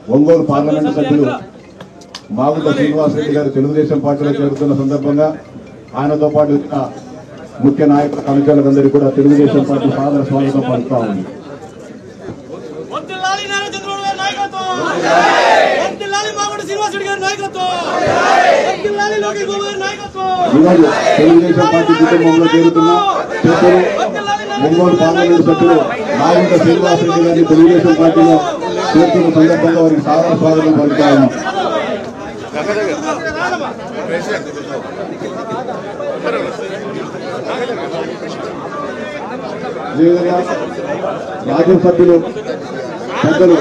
Ongole parliament సభ్యులు మాగుంట శ్రీనివాసరెడ్డి గారు తెలుగుదేశం పార్టీలో చేరుతున్న సందర్భంగా ఆయనతో పాటు ముఖ్య నాయకుల కమిటీలందరికీ కూడా తెలుగుదేశం పార్టీ సాదర స్వాగతం పలుకుతా ఉంది. ఈరోజు తెలుగుదేశం పార్టీ కుటుంబంలో చేరుతున్న పెద్దలు ఒంగోలు పార్లమెంటు సభ్యులు మాగుంట శ్రీనివాసరెడ్డి గారిని తెలుగుదేశం పార్టీలో చేరుతున్న సందర్భంగా వారికి సాదర స్వాగతం పలుకుతా ఉన్నాం. అదేవిధంగా రాజ్యసభ్యులు పెద్దలు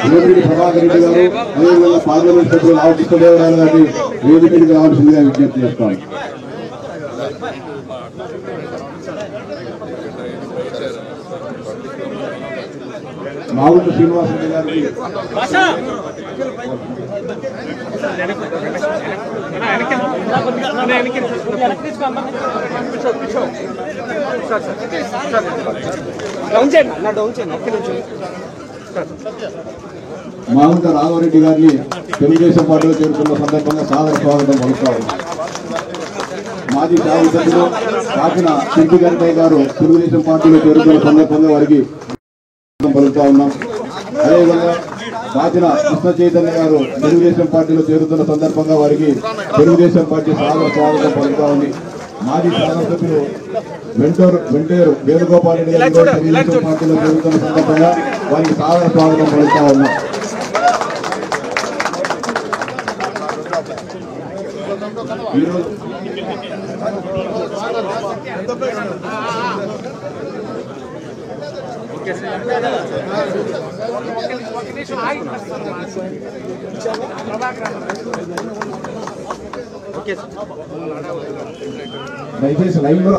వేమిరెడ్డి ప్రభాకర్ రెడ్డి గారు, అదేవిధంగా పార్లమెంట్ సభ్యులు రావు కృష్ణదేవరాయలు గారిని వేదికకి రావాల్సిందిగా విజ్ఞప్తి చేస్తాను. మాగుంట శ్రీనివాసరెడ్డి గారికి మాగుంట రాఘవరెడ్డి గారిని తెలుగుదేశం పార్టీలో చేరుతున్న సందర్భంగా సాదర స్వాగతం పలుకుతారు. మాజీ శాసనసభ్యులు కాకిన చింటి గంటయ్య గారు తెలుగుదేశం పార్టీలో చేరుతున్న సందర్భంగా వారికి పలుకుతా ఉన్నాం. అదేవిధంగా కాకిన కృష్ణ చైతన్య గారు తెలుగుదేశం పార్టీలో చేరుతున్న సందర్భంగా వారికి తెలుగుదేశం పార్టీ సాదర స్వాగతం పలుకుతా ఉంది. మాజీ శాసనసభ్యులు వెంటేరు వేణుగోపాల్ రెడ్డి గారు తెలుగుదేశం పార్టీలో చేరుతున్న సందర్భంగా వారికి సాదర స్వాగతం పలుకుతా ఉన్నాం. ఈరోజు దయచేసి లైవ్ లో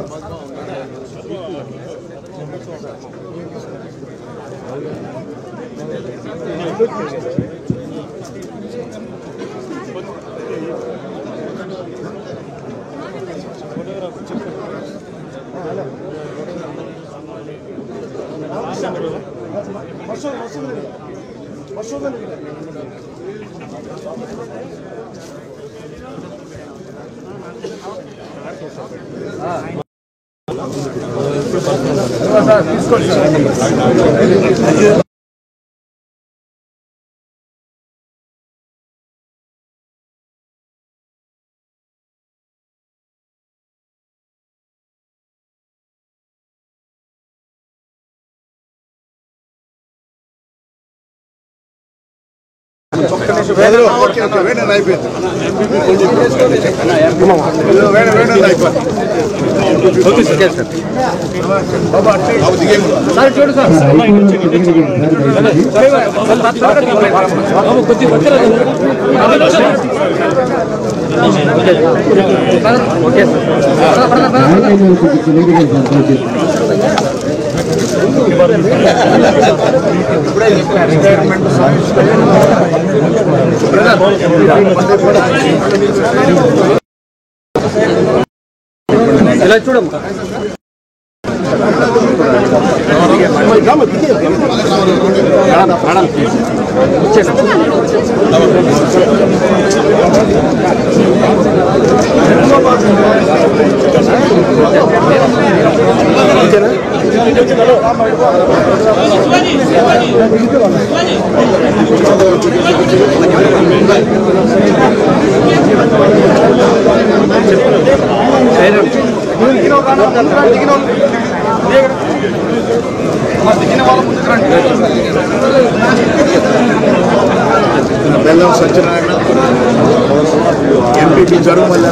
ఇలా చూడమ్మా Bellam Satyanarayana MPP Jarumalla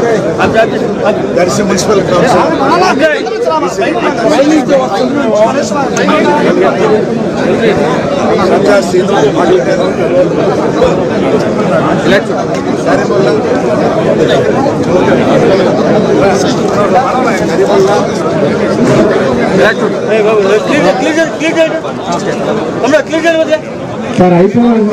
That is a municipal council. Sir అయిపోయింది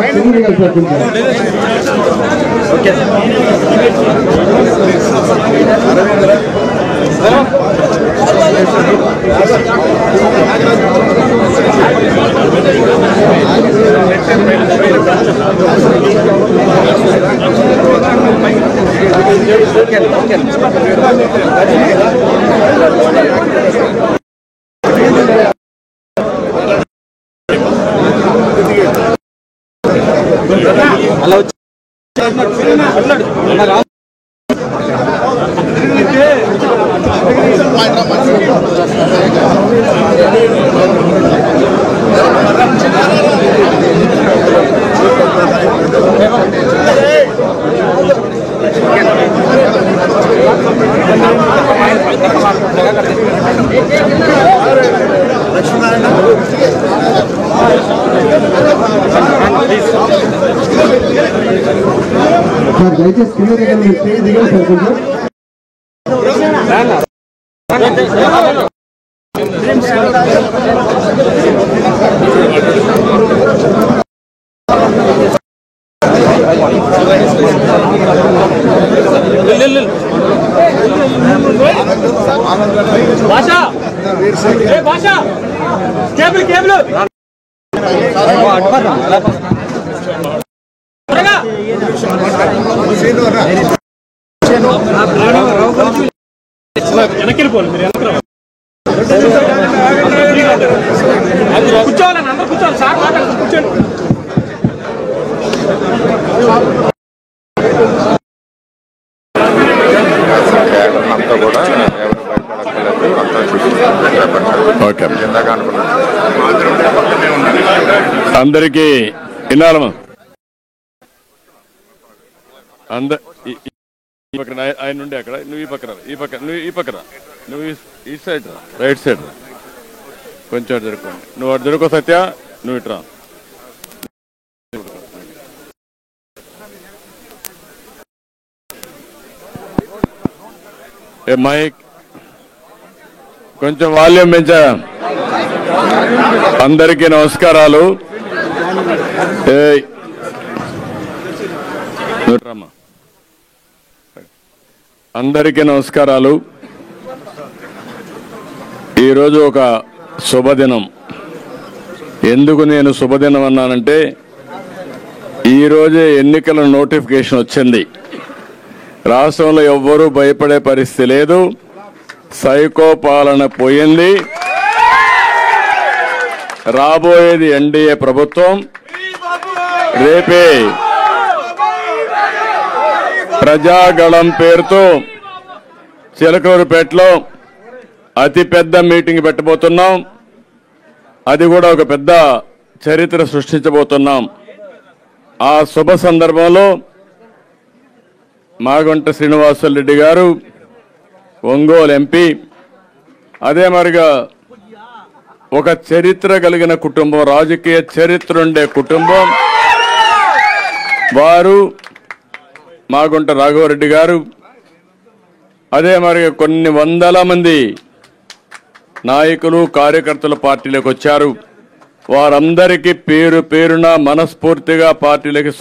దయచేసి కింద దిగాలి సార్ కొంచెం భాష కేబుల్ కేబుల్ కూర్చోవాలని అందరూ కూర్చోవాలి సార్ మాట్లాడుతూ కూర్చోండి అంతా కూడా ఎవరు భయపడక్కర్లేదు, అంతా చూసి అందరికీ వినాలమ్మా. ఆయన నుండి అక్కడ నువ్వు ఈ పక్కన నువ్వు ఈ పక్కన నువ్వు ఈ సైడ్ రా, రైట్ సైడ్ రా, కొంచెం అటు జరుపుకోండి. నువ్వు అటు జరుకో సత్య, నువ్వు ఇట్రా. ఏ మైక్ కొంచెం వాల్యూమ్ పెంచా. అందరికీ నమస్కారాలు. అందరికీ నమస్కారాలు. ఈరోజు ఒక శుభదినం. ఎందుకు నేను శుభదినం అన్నానంటే, ఈరోజే ఎన్నికల నోటిఫికేషన్ వచ్చింది. రాష్ట్రంలో ఎవ్వరూ భయపడే పరిస్థితి లేదు. సైకో పాలన పోయింది. రాబోయేది ఎన్డీఏ ప్రభుత్వం. రేపే ప్రజాగళం పేరుతో చిలకలూరుపేటలో అతిపెద్ద మీటింగ్ పెట్టబోతున్నాం. అది కూడా ఒక పెద్ద చరిత్ర సృష్టించబోతున్నాం. ఆ శుభ సందర్భంలో మాగుంట శ్రీనివాసులరెడ్డి గారు, ఒంగోలు ఎంపీ, అదే మరిగా ఒక చరిత్ర కలిగిన కుటుంబం, రాజకీయ చరిత్ర ఉండే కుటుంబం వారు, మాగుంట రాఘవరెడ్డి గారు, అదే మరిగా కొన్ని వందల మంది నాయకులు కార్యకర్తలు పార్టీలోకి వచ్చారు. వారందరికీ పేరు పేరున మనస్ఫూర్తిగా పార్టీలోకి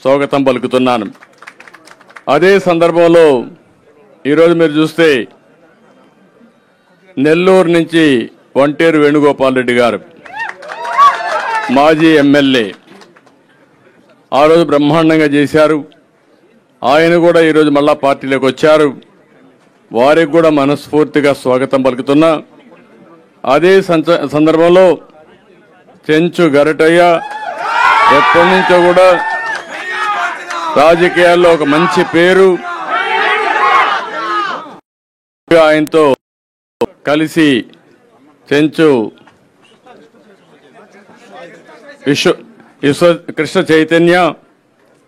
స్వాగతం పలుకుతున్నాను. అదే సందర్భంలో ఈరోజు మీరు చూస్తే నెల్లూరు నుంచి వంటేరు వేణుగోపాల్ రెడ్డి గారు, మాజీ ఎమ్మెల్యే, ఆ రోజు బ్రహ్మాండంగా చేశారు. ఆయన కూడా ఈరోజు మళ్ళా పార్టీలోకి వచ్చారు. వారికి కూడా మనస్ఫూర్తిగా స్వాగతం పలుకుతున్నా. అదే సందర్భంలో చెంచు గరటయ్య ఎప్పటి నుంచో కూడా రాజకీయాల్లో ఒక మంచి పేరు, ఆయనతో కలిసి చెంచు కృష్ణ చైతన్య,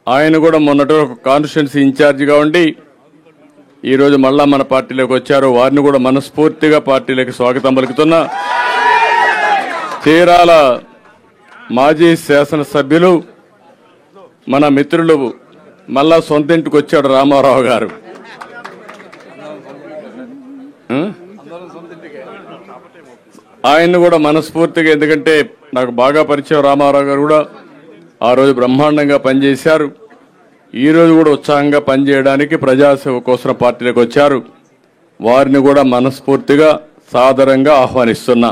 ఆయన కూడా మొన్నటి ఒక కాన్స్టిట్యున్సీ ఇన్ఛార్జిగా ఉండి ఈరోజు మళ్ళా మన పార్టీలోకి వచ్చారు. వారిని కూడా మనస్ఫూర్తిగా పార్టీలోకి స్వాగతం పలుకుతున్నా. చీరాల మాజీ శాసనసభ్యులు మన మిత్రులు మళ్ళా సొంత ఇంటికి వచ్చాడు రామారావు గారు. ఆయన్ని కూడా మనస్ఫూర్తిగా, ఎందుకంటే నాకు బాగా పరిచయం రామారావు గారు కూడా ఆ రోజు బ్రహ్మాండంగా పనిచేశారు. ఈ రోజు కూడా ఉత్సాహంగా పనిచేయడానికి ప్రజాసేవ కోసం పార్టీలోకి వచ్చారు. వారిని కూడా మనస్ఫూర్తిగా సాదరంగా ఆహ్వానిస్తున్నా.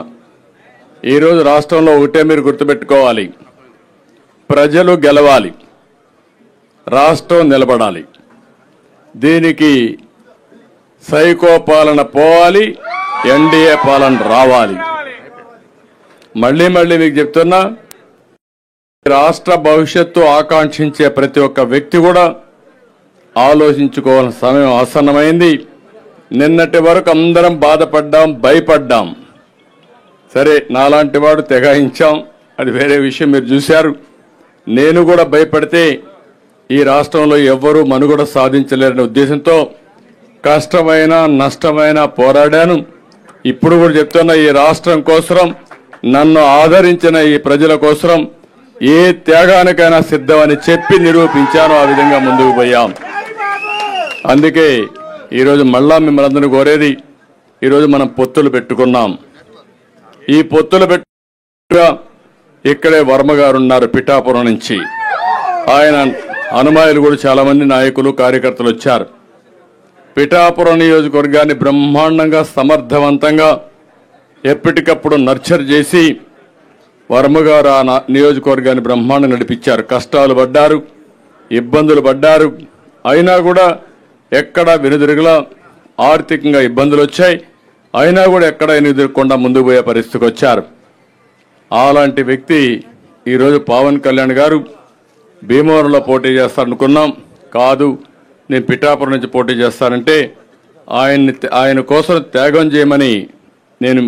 ఈరోజు రాష్ట్రంలో ఒకటే మీరు గుర్తుపెట్టుకోవాలి, ప్రజలు గెలవాలి, రాష్ట్రం నిలబడాలి. దీనికి సైకో పాలన పోవాలి, ఎన్డీఏ పాలన రావాలి. మళ్ళీ మీకు చెప్తున్నా, రాష్ట్ర భవిష్యత్తు ఆకాంక్షించే ప్రతి ఒక్క వ్యక్తి కూడా ఆలోచించుకోవాల్సిన సమయం ఆసన్నమైంది. నిన్నటి వరకు అందరం బాధపడ్డాం, భయపడ్డాం. సరే, నాలాంటి వాడు తెగాయించాం, అది వేరే విషయం, మీరు చూశారు. నేను కూడా భయపడితే ఈ రాష్ట్రంలో ఎవ్వరూ మనుగడ సాధించలేరనే ఉద్దేశంతో కష్టమైన నష్టమైన పోరాడాను. ఇప్పుడు కూడా చెప్తున్నా, ఈ రాష్ట్రం కోసం, నన్ను ఆదరించిన ఈ ప్రజల కోసం ఏ త్యాగానికైనా సిద్ధమని చెప్పి నిరూపించాను. ఆ విధంగా ముందుకు పోయాం. అందుకే ఈరోజు మళ్ళా మిమ్మల్ని అందరినీ కోరేది, ఈరోజు మనం పొత్తులు పెట్టుకున్నాం. ఈ పొత్తులు పెట్టుగా ఇక్కడే వర్మ గారు ఉన్నారు పిఠాపురం నుంచి. ఆయన అనుమాయులు కూడా చాలా మంది నాయకులు కార్యకర్తలు వచ్చారు. పిఠాపురం నియోజకవర్గాన్ని బ్రహ్మాండంగా సమర్థవంతంగా ఎప్పటికప్పుడు నర్చర్ చేసి వర్మగారు ఆ నియోజకవర్గాన్ని బ్రహ్మాండంగా నడిపించారు. కష్టాలు పడ్డారు, ఇబ్బందులు పడ్డారు, అయినా కూడా ఎక్కడా వెనుదిరుగులా ఆర్థికంగా ఇబ్బందులు వచ్చాయి. అయినా కూడా ఎక్కడ ఎదుర్కొండా ముందుకు పోయే పరిస్థితికి వచ్చారు. అలాంటి వ్యక్తి ఈరోజు పవన్ కళ్యాణ్ గారు భీమవరంలో పోటీ చేస్తారనుకున్నాం. కాదు, నేను పిఠాపురం నుంచి పోటీ చేస్తానంటే ఆయన కోసం త్యాగం చేయమని నేను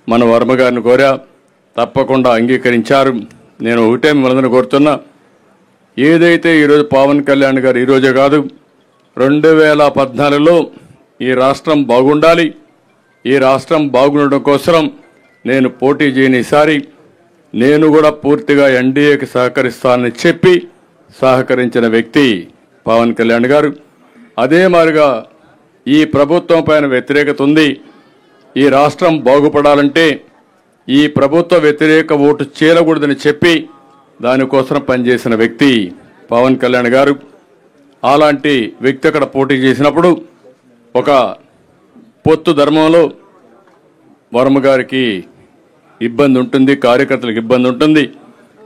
మన వర్మ గారిని కోరా. తప్పకుండా అంగీకరించారు. నేను ఒకటే మిమ్మల్ని కోరుతున్నా, ఏదైతే ఈరోజు పవన్ కళ్యాణ్ గారు ఈరోజే కాదు, 2014లో ఈ రాష్ట్రం బాగుండాలి, ఈ రాష్ట్రం బాగుండడం కోసం నేను పోటీ చేయని ఈసారి నేను కూడా పూర్తిగా ఎన్డీఏకి సహకరిస్తానని చెప్పి సహకరించిన వ్యక్తి పవన్ కళ్యాణ్ గారు. అదే మాదిరిగా ఈ ప్రభుత్వం పైన వ్యతిరేకత ఉంది. ఈ రాష్ట్రం బాగుపడాలంటే ఈ ప్రభుత్వ వ్యతిరేక ఓటు చేరకూడదని చెప్పి దానికోసం పనిచేసిన వ్యక్తి పవన్ కళ్యాణ్ గారు. అలాంటి వ్యక్తి అక్కడ పోటీ చేసినప్పుడు ఒక పొత్తు ధర్మంలో వర్మ గారికి ఇబ్బంది ఉంటుంది, కార్యకర్తలకు ఇబ్బంది ఉంటుంది.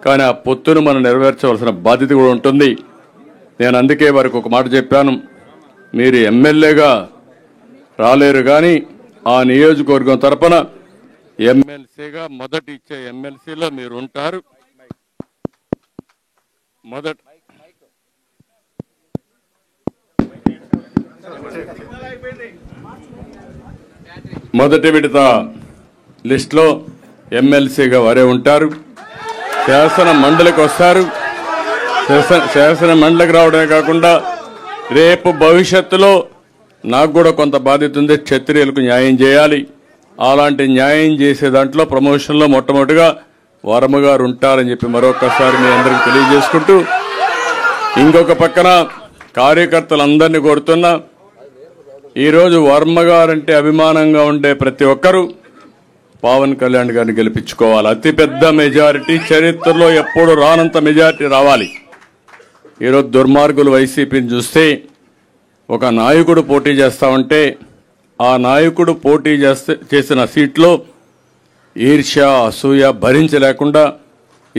కానీ ఆ పొత్తును మనం నెరవేర్చవలసిన బాధ్యత కూడా ఉంటుంది. నేను అందుకే వారికి ఒక మాట చెప్పాను, మీరు ఎమ్మెల్యేగా రాలేరు, కానీ ఆ నియోజకవర్గం తరపున ఎమ్మెల్సీగా మొదటి ఇచ్చే ఎమ్మెల్సీలో మీరు ఉంటారు. మొదటి విడత లిస్టులో ఎమ్మెల్సీగా వారే ఉంటారు. శాసన మండలికి వస్తారు. శాసన మండలికి రావడమే కాకుండా రేపు భవిష్యత్తులో నాకు కూడా కొంత బాధ్యత ఉంది, క్షత్రియులకు న్యాయం చేయాలి. అలాంటి న్యాయం చేసే దాంట్లో ప్రమోషన్లో మొట్టమొదటిగా వర్మ గారు ఉంటారని చెప్పి మరొకసారి మీ అందరికీ తెలియజేసుకుంటూ, ఇంకొక పక్కన కార్యకర్తలందరినీ కోరుతున్నా, ఈరోజు వర్మ గారంటే అభిమానంగా ఉండే ప్రతి ఒక్కరూ పవన్ కళ్యాణ్ గారిని గెలిపించుకోవాలి. అతిపెద్ద మెజారిటీ, చరిత్రలో ఎప్పుడు రానంత మెజారిటీ రావాలి. ఈరోజు దుర్మార్గులు వైసీపీని చూస్తే ఒక నాయకుడు పోటీ చేస్తామంటే ఆ నాయకుడు పోటీ చేసిన సీట్లో ఈర్ష్య అసూయ భరించలేకుండా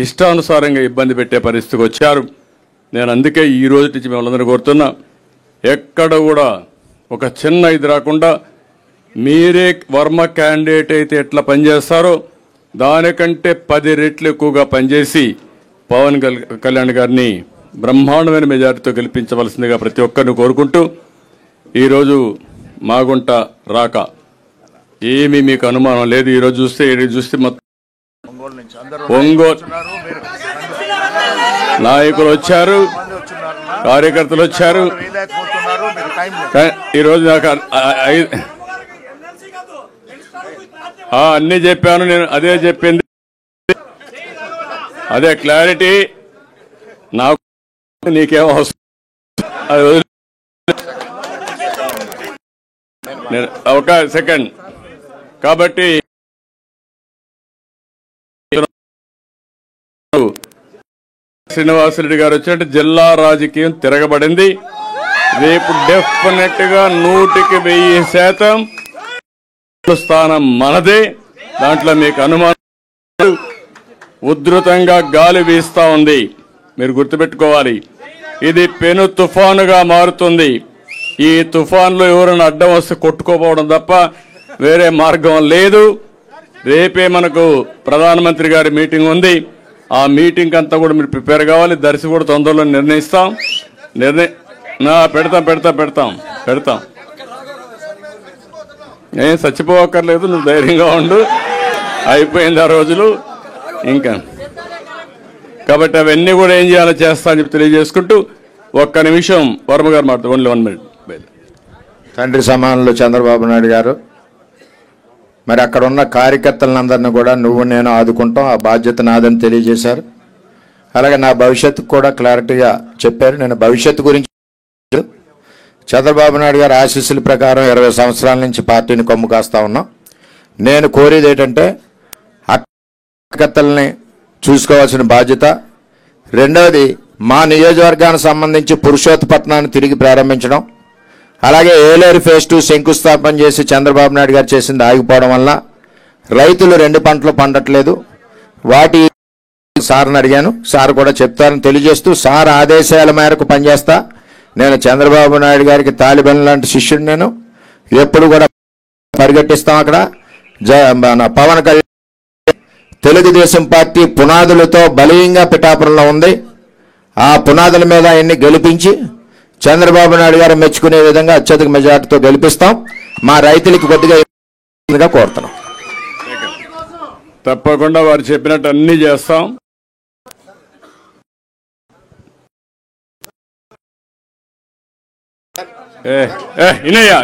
ఇష్టానుసారంగా ఇబ్బంది పెట్టే పరిస్థితికి వచ్చారు. నేను అందుకే ఈ రోజు నుంచి మిమ్మల్ని కోరుతున్నా, ఎక్కడ కూడా ఒక చిన్న ఇది రాకుండా మీరే వర్మ క్యాండిడేట్ అయితే ఎట్లా పనిచేస్తారో దానికంటే 10 రెట్లు ఎక్కువగా పనిచేసి పవన్ కళ్యాణ్ గారిని బ్రహ్మాండమైన మెజారిటీతో గెలిపించవలసిందిగా ప్రతి ఒక్కరిని కోరుకుంటూ, ఈరోజు మాగుంట రాక ఏమీ మీకు అనుమానం లేదు. ఈరోజు చూస్తే మొత్తం ఒంగోలు నాయకులు వచ్చారు, కార్యకర్తలు వచ్చారు. ఈరోజు నాకు అన్నీ చెప్పాను. నేను అదే చెప్పింది, అదే క్లారిటీ. నాకు నీకేం అవసరం అది వదిలి. ఒక సెకండ్. కాబట్టి శ్రీనివాసరెడ్డి గారు వచ్చినట్టు జిల్లా రాజకీయం తిరగబడింది. రేపు డెఫినెట్ గా 100% స్థానం మనదే. దాంట్లో మీకు అనుమానం. ఉధృతంగా గాలి వీస్తా ఉంది, మీరు గుర్తుపెట్టుకోవాలి. ఇది పెను తుఫానుగా మారుతుంది. ఈ తుఫాన్లో ఎవరైనా అడ్డం వస్తే కొట్టుకోపోవడం తప్ప వేరే మార్గం లేదు. రేపే మనకు ప్రధానమంత్రి గారి మీటింగ్ ఉంది. ఆ మీటింగ్ అంతా కూడా మీరు ప్రిపేర్ కావాలి. దర్శి కూడా తొందరలో నిర్ణయిస్తాం. పెడతాం. ఏం చచ్చిపోవక్కర్లేదు, నువ్వు ధైర్యంగా ఉండు. అయిపోయింది ఆ రోజులు ఇంకా. కాబట్టి అవన్నీ కూడా ఏం చేయాలో చేస్తా అని చెప్పి తెలియజేసుకుంటూ, ఒక్క నిమిషం వర్మ గారు మాట్లాడు. Only 1 minute. తండ్రి సమానులు చంద్రబాబు నాయుడు గారు, మరి అక్కడ ఉన్న కార్యకర్తలందరినీ కూడా నువ్వు నేను ఆదుకుంటాం, ఆ బాధ్యత నాదని తెలియజేశారు. అలాగే నా భవిష్యత్తు కూడా క్లారిటీగా చెప్పారు. నేను భవిష్యత్తు గురించి చంద్రబాబు నాయుడు గారు ఆశీస్సుల ప్రకారం 20 సంవత్సరాల నుంచి పార్టీని కొమ్ము కాస్తా ఉన్నాం. నేను కోరేది ఏంటంటే కార్యకర్తల్ని చూసుకోవాల్సిన బాధ్యత. రెండవది, మా నియోజకవర్గానికి సంబంధించి పురుషోత్తపట్నాన్ని తిరిగి ప్రారంభించడం. అలాగే ఏలేరు ఫేజ్ 2 శంకుస్థాపన చేసి చంద్రబాబు నాయుడు గారు చేసింది ఆగిపోవడం వల్ల రైతులు 2 పంటలు పండట్లేదు. వాటి సార్ని అడిగాను, సార్ కూడా చెప్తారని తెలియజేస్తూ, సార్ ఆదేశాల మేరకు పనిచేస్తా. నేను చంద్రబాబు నాయుడు గారికి తాలిబాన్ లాంటి శిష్యుడు. నేను ఎప్పుడు కూడా పరిగెట్టిస్తాం. అక్కడ మన పవన్ కళ్యాణ్ తెలుగుదేశం పార్టీ పునాదులతో బలీయంగా పిఠాపురంలో ఉంది. ఆ పునాదుల మీద ఆయన్ని గెలిపించి చంద్రబాబు నాయుడు గారు మెచ్చుకునే విధంగా అత్యధిక మెజార్టీతో గెలిపిస్తాం. మా రైతులకి కొద్దిగా కోరుతున్నాం. తప్పకుండా వారు చెప్పినట్టు అన్ని చేస్తాం. ఇనయ్యా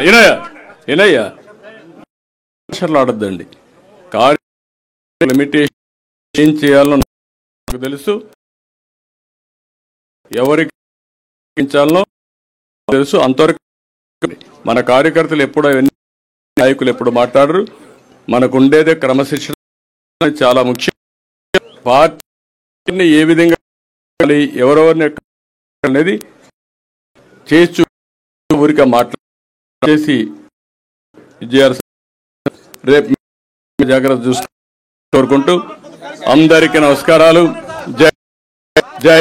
ఆడద్దండి. లిమిటేషన్ ఏం చేయాలో నాకు తెలుసు, ఎవరికి తెలుసు. అంతవరకు మన కార్యకర్తలు ఎప్పుడు, నాయకులు ఎప్పుడు మాట్లాడరు. మనకు ఉండేదే క్రమశిక్షణ చాలా ముఖ్యం. పార్టీని ఏ విధంగా ఎవరెవరిని అనేది చేసి ఊరిక మాట్లాడేసి రేపు జాగ్రత్త చూస్తూ కోరుకుంటూ అందరికీ నమస్కారాలు. జై